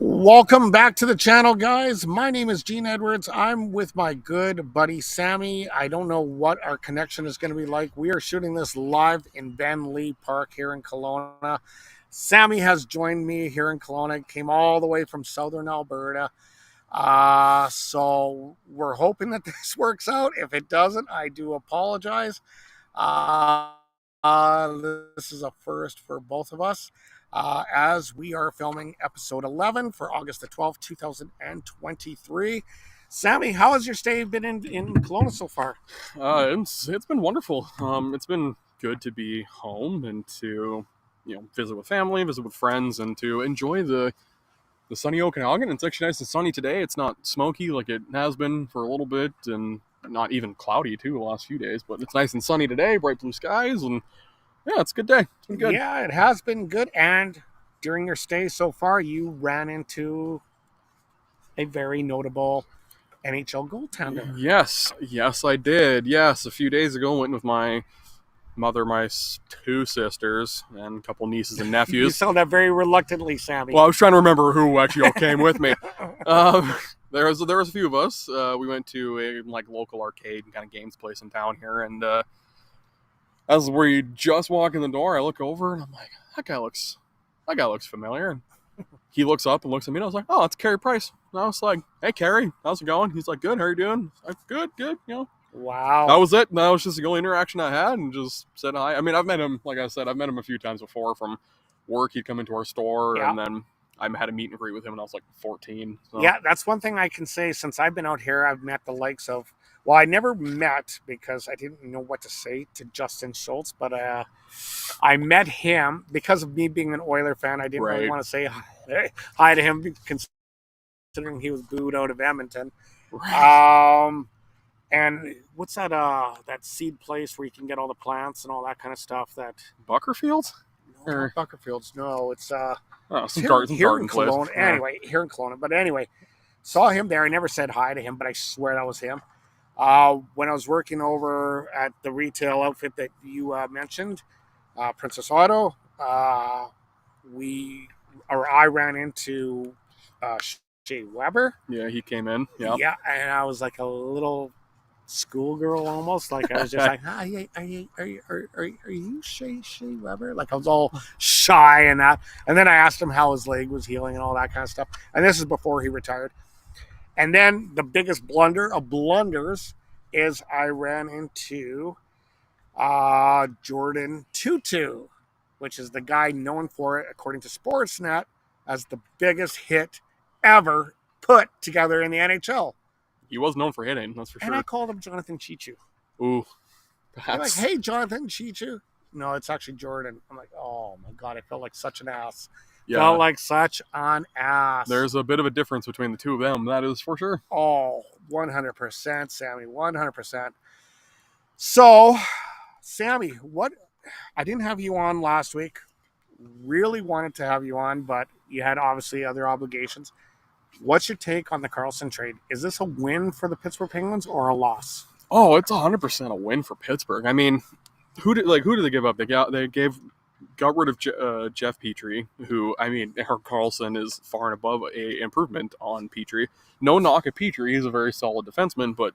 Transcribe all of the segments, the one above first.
Welcome back to the channel, guys. My name is Gene Edwards. I'm with my good buddy Sammy. I don't know what our connection is going to be like. We are shooting this live in Ben Lee Park here in Kelowna. Sammy has joined me here in Kelowna. Came all the way from southern Alberta. So we're hoping that this works out. If it doesn't, I do apologize. This is a first for both of us. As we are filming episode 11 for August the 12th, 2023. Sammy, how has your stay been in Kelowna so far? It's been wonderful. It's been good to be home and to visit with family, visit with friends, and to enjoy the sunny Okanagan. It's actually nice and sunny today. It's not smoky like it has been for a little bit, and not even cloudy too the last few days. But it's nice and sunny today, bright blue skies, and yeah, it's a good day. It's been good. Yeah, it has been good. And during your stay so far, you ran into a very notable NHL goaltender. Yes, I did. Yes, a few days ago, went with my mother, my two sisters, and a couple nieces and nephews. You sound that very reluctantly, Sammy. Well, I was trying to remember who actually all came with me. There was a few of us. We went to a local arcade and kind of games place in town here, and as we just walk in the door, I look over and I'm like, that guy looks familiar. And he looks up and looks at me, and I was like, oh, it's Carey Price. And I was like, hey, Carey, how's it going? He's like, good, how are you doing? I was like, good, Wow. That was it. That was just the only interaction I had, and just said hi. I mean, I've met him, like I said, I've met him a few times before from work. He'd come into our store, and then I had a meet and greet with him when I was like 14. So. Yeah, that's one thing I can say. Since I've been out here, I've met the likes of, well, I never met because I didn't know what to say to Justin Schultz, but I met him because of me being an Oiler fan. I didn't really want to say hi to him considering he was booed out of Edmonton. Right. And what's that seed place where you can get all the plants and all that kind of stuff? That Buckerfields? No, not Buckerfields. No, it's some here in garden place. Kelowna. Yeah. Anyway, here in Kelowna. But anyway, saw him there. I never said hi to him, but I swear that was him. When I was working over at the retail outfit that you mentioned, Princess Auto, I ran into Shea Weber. Yeah, he came in. Yeah. Yeah, and I was like a little schoolgirl almost. Like I was just like, hi, are you Shea Weber? Like I was all shy and that. And then I asked him how his leg was healing and all that kind of stuff. And this is before he retired. And then the biggest blunder of blunders is I ran into Jordan Tutu, which is the guy known for it, according to Sportsnet, as the biggest hit ever put together in the NHL. He was known for hitting, that's for sure. And I called him Jonathan Chichu. Ooh. I'm like, hey, Jonathan Chichu. No, it's actually Jordan. I'm like, oh my God, I felt like such an ass. Yeah. Felt like such an ass. There's a bit of a difference between the two of them, that is for sure. Oh, 100%, Sammy, 100%. So, Sammy, I didn't have you on last week. Really wanted to have you on, but you had obviously other obligations. What's your take on the Karlsson trade? Is this a win for the Pittsburgh Penguins or a loss? Oh, it's 100% a win for Pittsburgh. I mean, who did they give up? They got rid of Jeff Petrie, who, I mean, Erik Karlsson is far and above a improvement on Petrie. No knock at Petrie, he's a very solid defenseman, but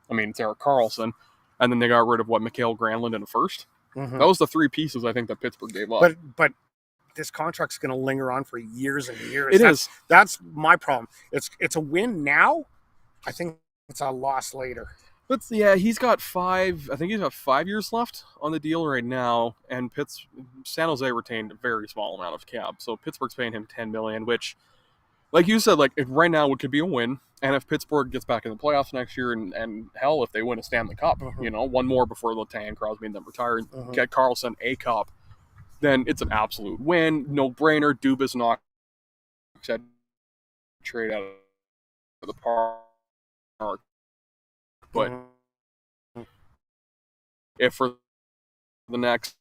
I mean, it's Erik Karlsson. And then they got rid of Mikael Granlund in a first. Mm-hmm. That was the three pieces I think that Pittsburgh gave up. But this contract's going to linger on for years and years. It is. That's my problem. It's a win now. I think it's a loss later. But yeah, he's got 5 years left on the deal right now, and San Jose retained a very small amount of cap. So Pittsburgh's paying him $10 million, which like you said, like if right now it could be a win, and if Pittsburgh gets back in the playoffs next year, and hell, if they win a Stanley Cup, one more before Letang, Crosby, and them retire, and get Karlsson a cup, then it's an absolute win, no brainer. Dubas knocked that trade out of the park, but if for the next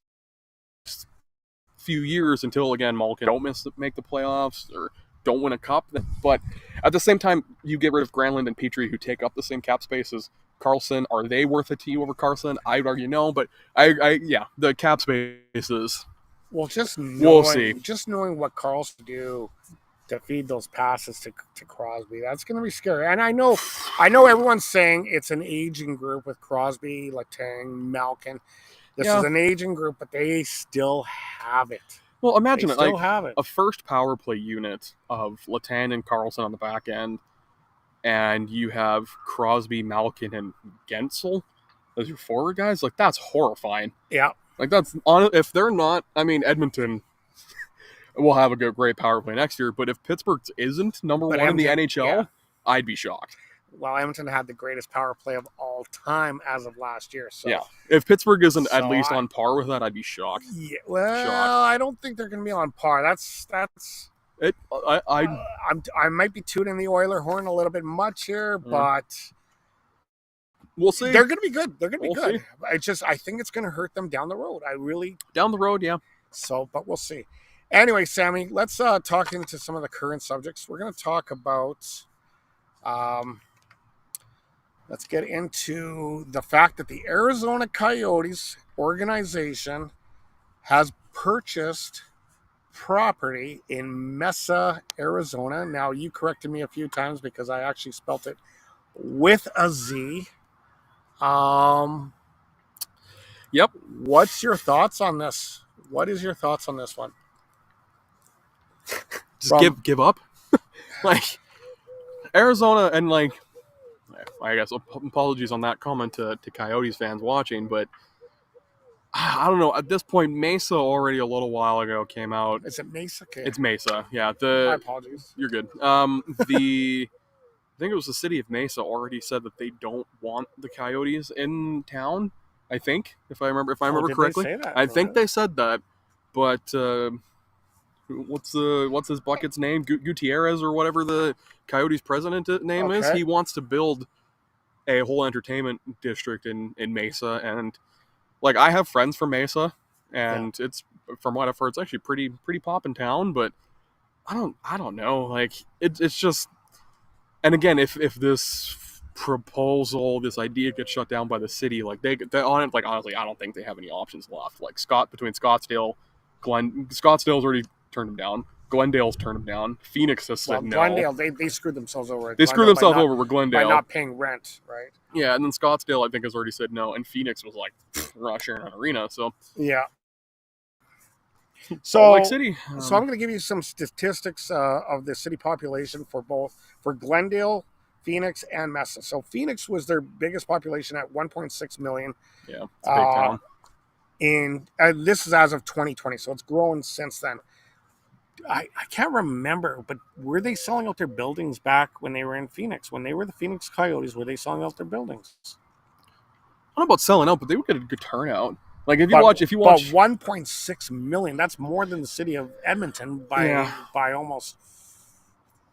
few years until again Malkin don't make the playoffs or don't win a cup, but at the same time you get rid of Granlund and Petrie who take up the same cap space as Karlsson. Are they worth it to you over Karlsson? I would argue no, but the cap spaces. Well, we'll see. Just knowing what Karlsson do to feed those passes to Crosby, that's going to be scary. And I know everyone's saying it's an aging group with Crosby, Letang, Malkin. This is an aging group, but they still have it. Well, imagine it like a first power play unit of Letang and Karlsson on the back end, and you have Crosby, Malkin, and Gensel as your forward guys. Like, that's horrifying. Yeah. Like, that's on. If they're not, I mean, Edmonton will have a great power play next year, but if Pittsburgh isn't number one in the NHL, I'd be shocked. Well, Edmonton had the greatest power play of all time as of last year. So yeah, if Pittsburgh isn't at least on par with that, I'd be shocked. Yeah, well, I don't think they're going to be on par. That's it. I might be tooting the Oiler horn a little bit much here, but we'll see. They're going to be good. They're going to be good. I think it's going to hurt them down the road. Down the road, yeah. So, but we'll see. Anyway, Sammy, let's talk into some of the current subjects. We're going to talk about. Let's get into the fact that the Arizona Coyotes organization has purchased property in Mesa, Arizona. Now, you corrected me a few times because I actually spelt it with a Z. Yep. What's your thoughts on this? What is your thoughts on this one? Just give up? Like, Arizona and like... I guess apologies on that comment to Coyotes fans watching, but I don't know. At this point, Mesa already a little while ago came out. Is it Mesa? Okay. It's Mesa. Yeah. My apologies. You're good. I think it was the city of Mesa already said that they don't want the Coyotes in town. I think, if I remember correctly, they say that? I think they said that. But what's his bucket's name? Gutierrez or whatever the Coyotes president name is. He wants to build a whole entertainment district in Mesa, and like I have friends from Mesa, and it's from what I've heard, it's actually pretty poppin' town. But I don't know. Like it's just, and again, if this proposal, this idea gets shut down by the city, like they on it, like honestly, I don't think they have any options left. Like between Scottsdale's already turned him down. Glendale's turned him down. Phoenix has said no. Glendale, they screwed themselves over. They screwed themselves over with Glendale by not paying rent, right? Yeah, and then Scottsdale, I think, has already said no, and Phoenix was like, we're not sharing an arena, so yeah. Salt Lake City. So I'm going to give you some statistics of the city population for Glendale, Phoenix, and Mesa. So Phoenix was their biggest population at 1.6 million. Yeah, it's a big town. And this is as of 2020, so it's grown since then. I can't remember, but were they selling out their buildings back when they were in Phoenix? When they were the Phoenix Coyotes, were they selling out their buildings? I don't know about selling out, but they would get a good turnout. Like if you watch, but 1.6 million, that's more than the city of Edmonton by almost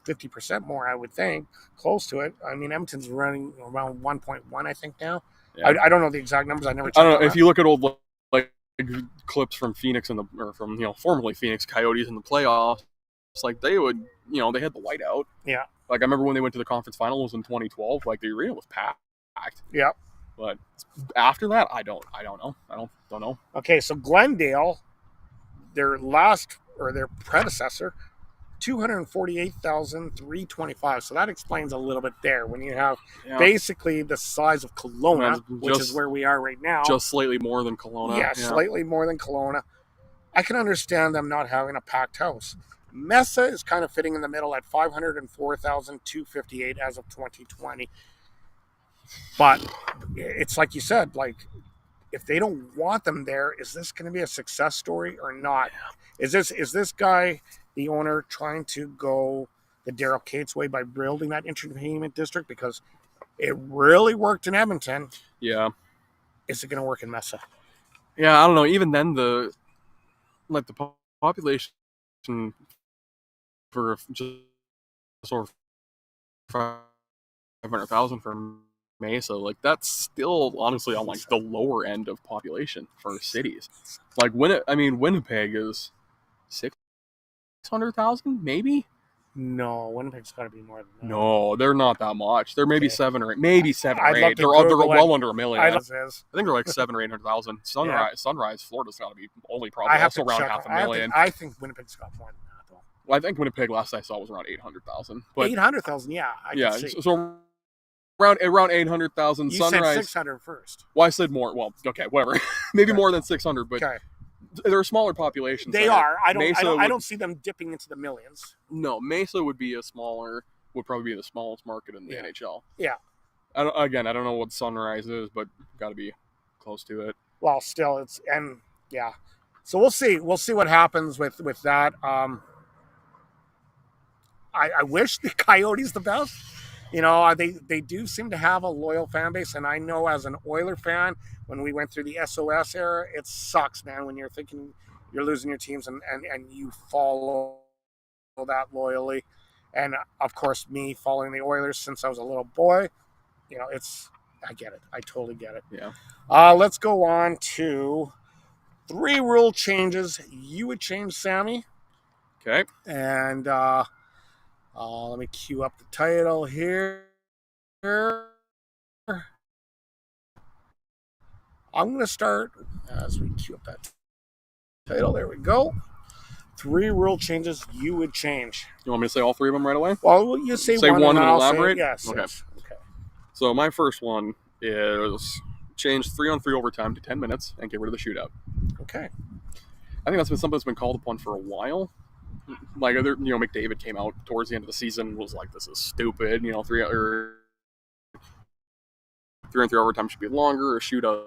50% more, I would think, close to it. I mean, Edmonton's running around 1.1, I think now. Yeah. I don't know the exact numbers. I never checked. I don't know if you look at old like clips from Phoenix from formerly Phoenix Coyotes in the playoffs. It's like they would, they had the whiteout. Yeah. Like I remember when they went to the conference finals in 2012. Like the arena was packed. Yeah. But after that, I don't know. I don't know. Okay, so Glendale, their predecessor, 248,325. So that explains a little bit there. When you have basically the size of Kelowna, which is where we are right now. Just slightly more than Kelowna. Yeah, slightly more than Kelowna. I can understand them not having a packed house. Mesa is kind of fitting in the middle at 504,258 as of 2020. But it's like you said, like if they don't want them there, is this going to be a success story or not? Is this guy, the owner, trying to go the Daryl Cates way by building that entertainment district because it really worked in Edmonton. Yeah. Is it going to work in Mesa? Yeah, I don't know. Even then, the population for just over 500,000 for Mesa, like that's still honestly on like the lower end of population for cities. Like Winnipeg is 600,000, maybe. No, Winnipeg's got to be more than that. No, they're not that much. They're maybe 7 or 8. Maybe 7 or 8. They're well under a million. I think they're like 700,000 or 800,000. Sunrise, Florida's got to be only probably also around half a million. I think Winnipeg's got more than that though. Well, I think Winnipeg last I saw was around 800,000. 800,000, yeah. So around 800,000. You Sunrise said 600 first. Well, I said more. Well, okay, whatever. Maybe more than 600, but there are smaller populations. They are. I don't see them dipping into the millions. No, Mesa would probably be the smallest market in the NHL. Yeah. I don't know what Sunrise is, but got to be close to it. Well, still, So we'll see. We'll see what happens with that. I wish the Coyotes the best. You know, they do seem to have a loyal fan base, and I know as an Oiler fan, when we went through the SOS era, it sucks, man, when you're thinking you're losing your teams and you follow that loyally. And, of course, me following the Oilers since I was a little boy, you know, I get it. I totally get it. Yeah. Let's go on to 3 rule changes you would change, Sammy. Okay. And let me cue up the title here. I'm going to start as we cue up that title. There we go. 3 rule changes you would change. You want me to say all 3 of them right away? Well, you say one and elaborate? Yes. Okay. Yes. Okay. So my first one is change 3-on-3 overtime to 10 minutes and get rid of the shootout. Okay. I think that's been something that's been called upon for a while. Like, McDavid came out towards the end of the season, was like, this is stupid. 3-on-3 overtime should be longer. A shootout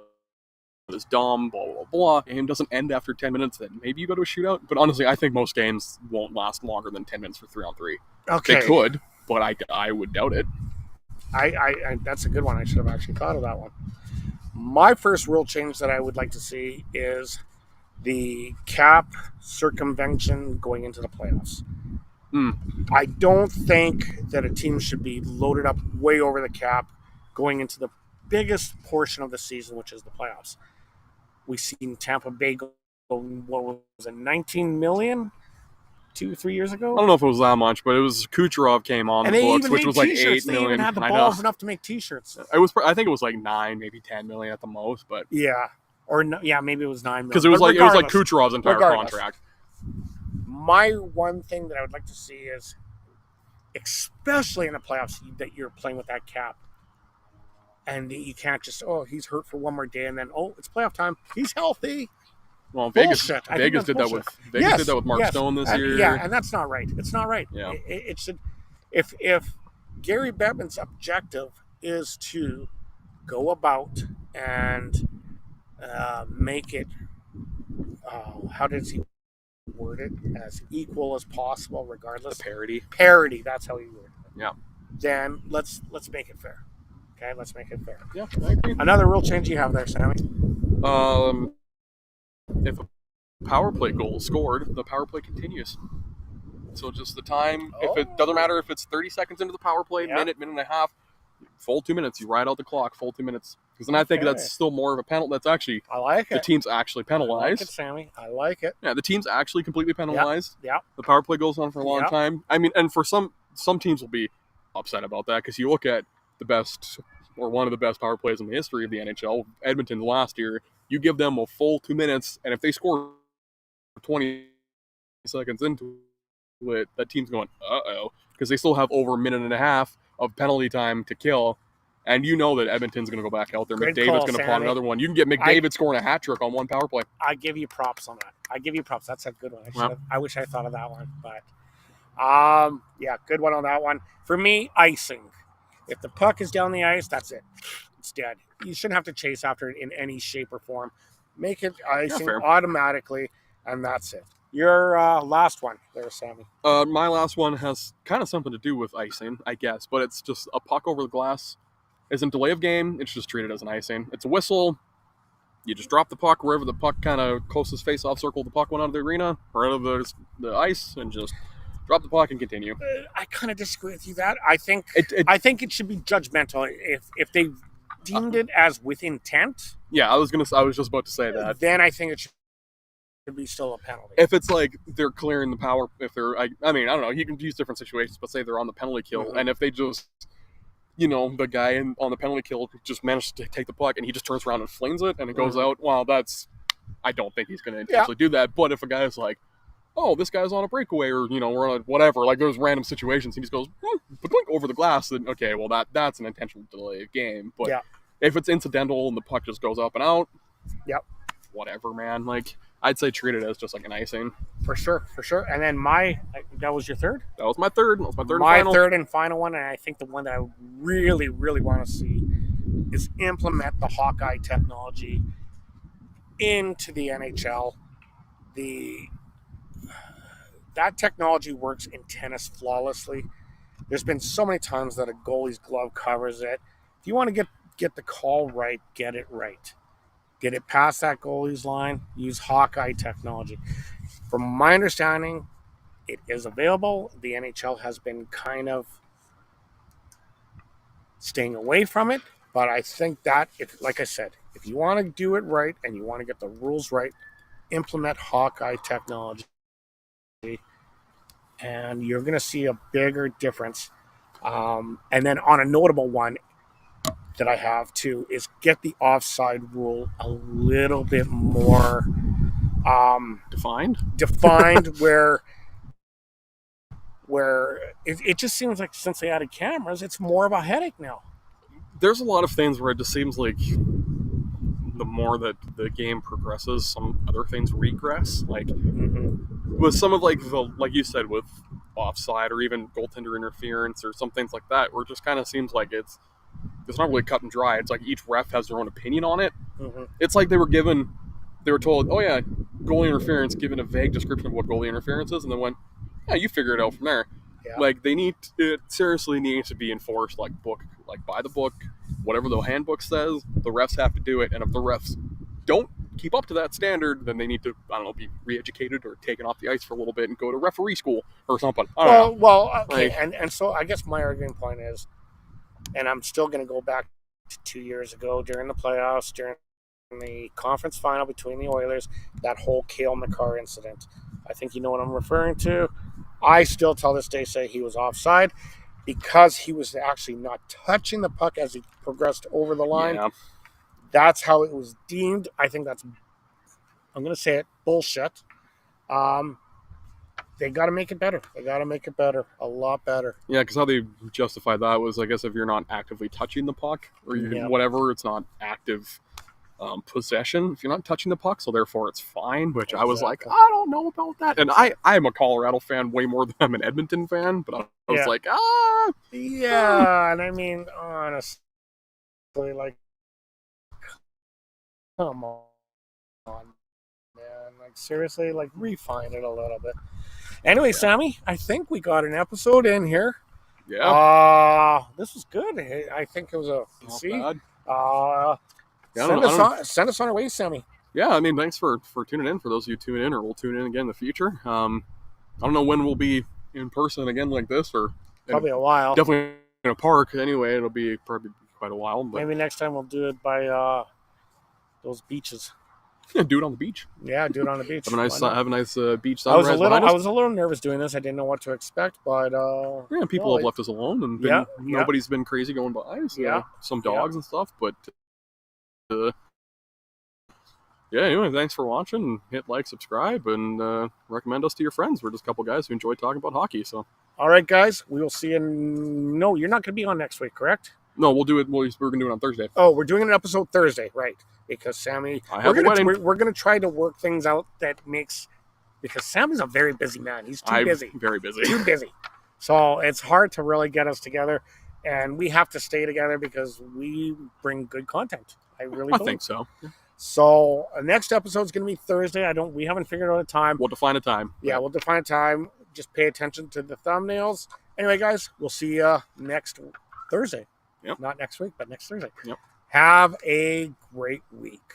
is dumb, blah, blah, blah. Game doesn't end after 10 minutes, then maybe you go to a shootout. But honestly, I think most games won't last longer than 10 minutes for 3-on-3. Okay. They could, but I would doubt it. I that's a good one. I should have actually thought of that one. My first rule change that I would like to see is the cap circumvention going into the playoffs. I don't think that a team should be loaded up way over the cap going into the biggest portion of the season, which is the playoffs. We've seen Tampa Bay go, what was it, 19 million 2-3 years ago? I don't know if it was that much, but it was Kucherov came on the books, which was like 8 million. They even had the balls enough to make T-shirts. I think it was like 9, maybe 10 million at the most, but maybe it was 9 million. Because it was like Kucherov's entire contract. My one thing that I would like to see is, especially in the playoffs, that you're playing with that cap, and you can't just he's hurt for one more day, and then it's playoff time. He's healthy. Well, Vegas did that with Mark Stone this year. Yeah, and that's not right. It's not right. Yeah. It should. If Gary Bettman's objective is to go about and make it, how does he word it, as equal as possible, regardless. The parity. That's how he worded it. Yeah. Then let's make it fair. Okay, let's make it fair. Yeah, I agree. Another rule change you have there, Sammy. If a power play goal is scored, the power play continues. So just the time, if it doesn't matter if it's 30 seconds into the power play, minute and a half, full 2 minutes, you ride out the clock, full 2 minutes. Because then I think that's still more of a penalty. That's actually, I like it. The team's actually penalized. I like it, Sammy. I like it. Yeah, the team's actually completely penalized. Yeah. The power play goes on for a long time. I mean, and for some teams will be upset about that because you look at the best, or one of the best power plays in the history of the NHL, Edmonton last year, you give them a full 2 minutes, and if they score 20 seconds into it, that team's going, because they still have over a minute and a half of penalty time to kill, and you know that Edmonton's going to go back out there. McDavid's going to pawn another one. You can get McDavid scoring a hat trick on one power play. I give you props on that. I give you props. That's a good one. I wish I thought of that one, but good one on that one. For me, icing. If the puck is down the ice, that's it. It's dead. You shouldn't have to chase after it in any shape or form. Make it icing automatically, and that's it. Your last one there, Sammy. My last one has kind of something to do with icing, I guess, but it's just a puck over the glass. Isn't delay of game. It's just treated as an icing. It's a whistle. You just drop the puck wherever the puck kind of closest face-off circle the puck went out of the arena or out of the ice, and just drop the puck and continue. I kind of disagree with you that. I think it should be judgmental if they deemed it as with intent. Yeah, I was just about to say that. Then I think it should be still a penalty. If it's like they're clearing the power, if they're, I mean, I don't know, you can use different situations, but say they're on the penalty kill, and if they just, the guy on the penalty kill just managed to take the puck and he just turns around and flings it and it goes out, well, I don't think he's going to intentionally do that. But if a guy's like, oh, this guy's on a breakaway or, we're on a whatever, like those random situations, he just goes, over the glass, then okay, well, that's an intentional delay of game. But if it's incidental and the puck just goes up and out, whatever, man. Like, I'd say treat it as just like an icing. For sure. And then that was your third? That was my third. That was my third my and final. third and final one, and I think the one that I really, really want to see is implement the Hawkeye technology into the NHL. That technology works in tennis flawlessly. There's been so many times that a goalie's glove covers it. If you want to get the call right, get it right. Get it past that goalie's line, use Hawkeye technology. From my understanding, it is available. The NHL has been kind of staying away from it, but I think that, like I said, if you want to do it right and you want to get the rules right, implement Hawkeye technology, and you're going to see a bigger difference. And then on a notable one that I have too is get the offside rule a little bit more defined where it just seems like since they added cameras, it's more of a headache now. There's a lot of things where it just seems like the more that the game progresses, some other things regress. Like with some of like you said, with offside or even goaltender interference or some things like that, where it just kind of seems like it's not really cut and dry. It's like each ref has their own opinion on it. It's like they were told, oh yeah, goalie interference, given a vague description of what goalie interference is, and then went, yeah, you figure it out from there. Yeah. Like it seriously needs to be enforced like by the book, whatever the handbook says, the refs have to do it. And if the refs don't keep up to that standard, then they need to, I don't know, be re-educated or taken off the ice for a little bit and go to referee school or something. Well, okay. And so I guess my arguing point is, and I'm still going to go back to 2 years ago during the playoffs, during the conference final between the Oilers, that whole Cale Makar incident. I think you know what I'm referring to. I still, till this day, say he was offside because he was actually not touching the puck as he progressed over the line. Yeah. That's how it was deemed. I think that's, I'm going to say it, bullshit. They got to make it better. They got to make it better, a lot better. Yeah, because how they justified that was, I guess, if you're not actively touching the puck or whatever, it's not active possession if you're not touching the puck, so therefore it's fine, which exactly. I was like, I don't know about that. And I'm a Colorado fan way more than I'm an Edmonton fan, but I was like, Yeah, and I mean, honestly, like, come on, man. Like, seriously, like, refine it a little bit. Anyway, Sammy, I think we got an episode in here. Yeah. This was good. I think it was not bad. Send us on our way, Sammy. Yeah, I mean, thanks for tuning in. For those of you tune in or will tune in again in the future. I don't know when we'll be in person again like this, or probably a while. Definitely in a park. Anyway, it'll be probably quite a while. But maybe next time we'll do it by those beaches. Yeah, do it on the beach. Yeah, do it on the beach. Have a nice beach sunrise. I was a little nervous doing this. I didn't know what to expect, but people have left us alone, and nobody's been crazy going by. So some dogs and stuff, but anyway, thanks for watching. Hit like, subscribe, and recommend us to your friends. We're just a couple guys who enjoy talking about hockey. So, all right, guys, we will see you. No, you're not going to be on next week, correct? No, we'll do it. We're going to do it on Thursday. Oh, we're doing an episode Thursday, right? Because Sammy, we're going to try to work things out that makes, because Sam is a very busy man. He's too busy. Very busy. Too busy. So it's hard to really get us together, and we have to stay together because we bring good content. I think so. So next episode is going to be Thursday. We haven't figured out a time. We'll define a time. Yeah, we'll define a time. Just pay attention to the thumbnails. Anyway, guys, we'll see you next Thursday. Yep. Not next week, but next Thursday. Yep. Have a great week.